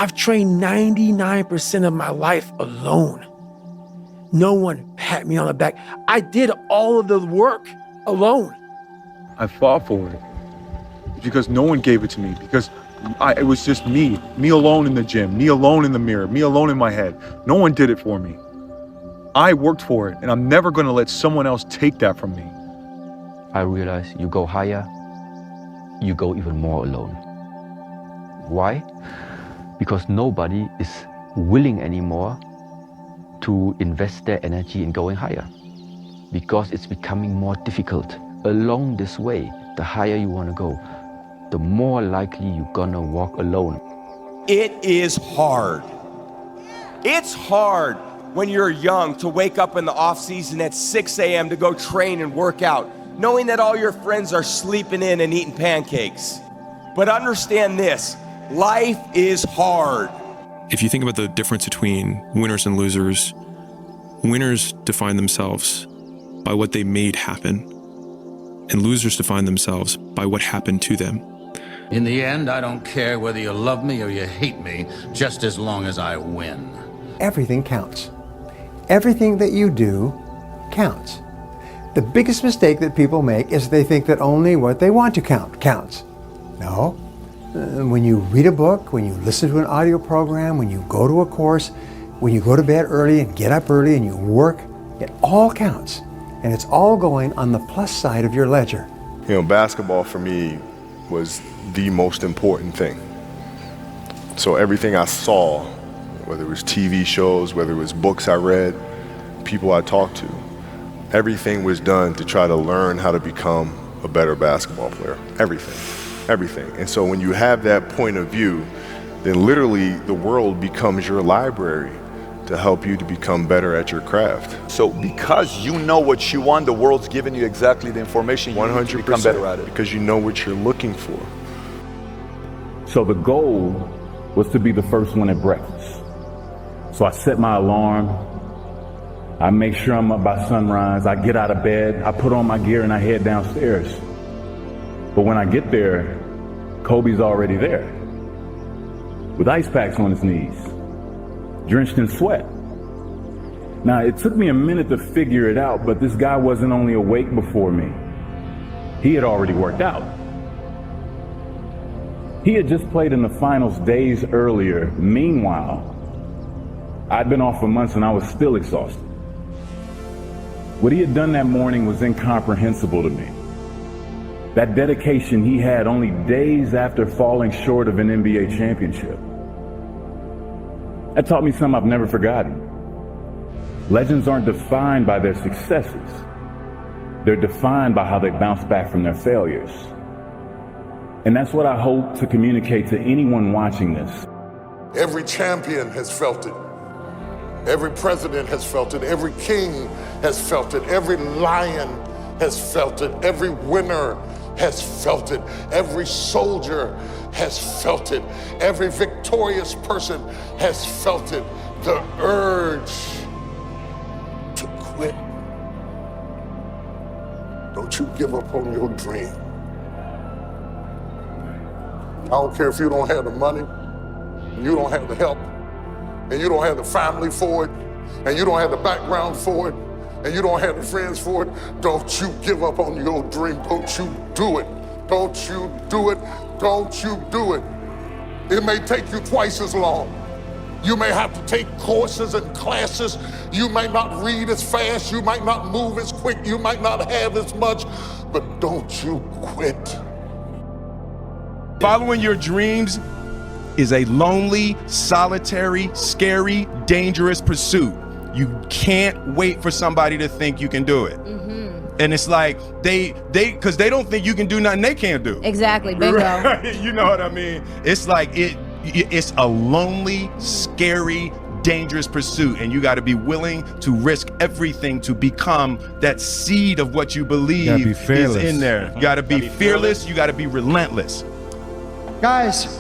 I've trained 99% of my life alone. No one pat me on the back. I did all of the work alone. I fought for it because no one gave it to me, because it was just me alone in the gym, me alone in the mirror, me alone in my head. No one did it for me. I worked for it, and I'm never going to let someone else take that from me. I realized you go higher, you go even more alone. Why? Because nobody is willing anymore to invest their energy in going higher, because it's becoming more difficult. Along this way, the higher you want to go, the more likely you're gonna walk alone. It is hard. It's hard when you're young to wake up in the off season at 6 a.m. to go train and work out, knowing that all your friends are sleeping in and eating pancakes. But understand this, life is hard. If you think about the difference between winners and losers, winners define themselves by what they made happen, and losers define themselves by what happened to them. In the end, I don't care whether you love me or you hate me, just as long as I win. Everything counts. Everything that you do counts. The biggest mistake that people make is they think that only what they want to count counts. No. When you read a book, when you listen to an audio program, when you go to a course, when you go to bed early and get up early and you work, it all counts. And it's all going on the plus side of your ledger. You know, basketball for me was the most important thing. So everything I saw, whether it was TV shows, whether it was books I read, people I talked to, everything was done to try to learn how to become a better basketball player. Everything. And so when you have that point of view, then literally the world becomes your library to help you to become better at your craft. So because you know what you want, the world's giving you exactly the information you need to become better at it. Because you know what you're looking for. So the goal was to be the first one at breakfast. So I set my alarm. I make sure I'm up by sunrise. I get out of bed, I put on my gear and I head downstairs. But when I get there, Kobe's already there with ice packs on his knees, drenched in sweat. Now, it took me a minute to figure it out, but this guy wasn't only awake before me. He had already worked out. He had just played in the finals days earlier. Meanwhile, I'd been off for months and I was still exhausted. What he had done that morning was incomprehensible to me. That dedication he had only days after falling short of an NBA championship. That taught me something I've never forgotten. Legends aren't defined by their successes. They're defined by how they bounce back from their failures. And that's what I hope to communicate to anyone watching this. Every champion has felt it. Every president has felt it. Every king has felt it. Every lion has felt it. Every winner has felt it. Every soldier has felt it. Every victorious person has felt it. The urge to quit. Don't you give up on your dream. I don't care if you don't have the money, and you don't have the help, and you don't have the family for it, and you don't have the background for it, and you don't have the friends for it. Don't you give up on your dream. Don't you do it. Don't you do it. Don't you do it. It may take you twice as long. You may have to take courses and classes. You might not read as fast. You might not move as quick. You might not have as much, but don't you quit. Following your dreams is a lonely, solitary, scary, dangerous pursuit. You can't wait for somebody to think you can do it. And it's like, because they don't think you can do nothing they can't do. Exactly, bingo. Right? You know what I mean? It's like, it's a lonely, scary, dangerous pursuit, and you got to be willing to risk everything to become that seed of what you believe is in there. You got to be fearless, you got to be relentless. Guys,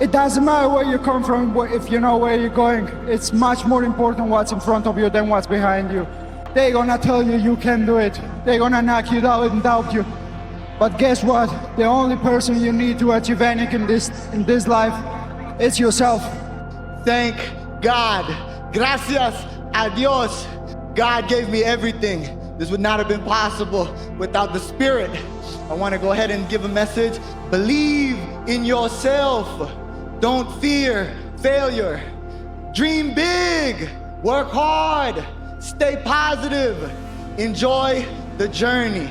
it doesn't matter where you come from, if you know where you're going. It's much more important what's in front of you than what's behind you. They're gonna tell you you can do it. They're gonna knock you down and doubt you. But guess what? The only person you need to achieve anything in this life It's yourself. Thank God. Gracias a Dios. God gave me everything. This would not have been possible without the Spirit. I want to go ahead and give a message. Believe in yourself. Don't fear failure. Dream big. Work hard. Stay positive. Enjoy the journey.